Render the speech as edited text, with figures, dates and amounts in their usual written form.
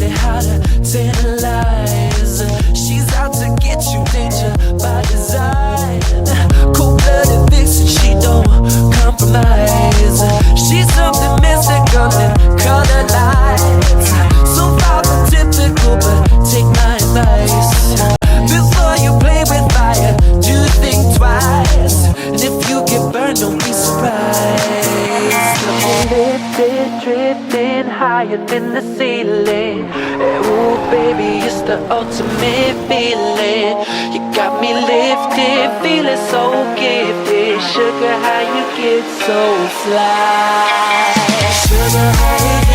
How to tantalize. She's out to get you, danger by design. Cold-blooded vixen, she don't compromise. She's something mystical in color lights. So far from typical, but take my advice. Before you play with fire, do think twice. And if you get burned, don't be surprised. Lifted, drifting higher than the ceiling. Ooh, baby, it's the ultimate feeling. You got me lifted, feeling so gifted. Sugar, how you get so fly? Sugar, how you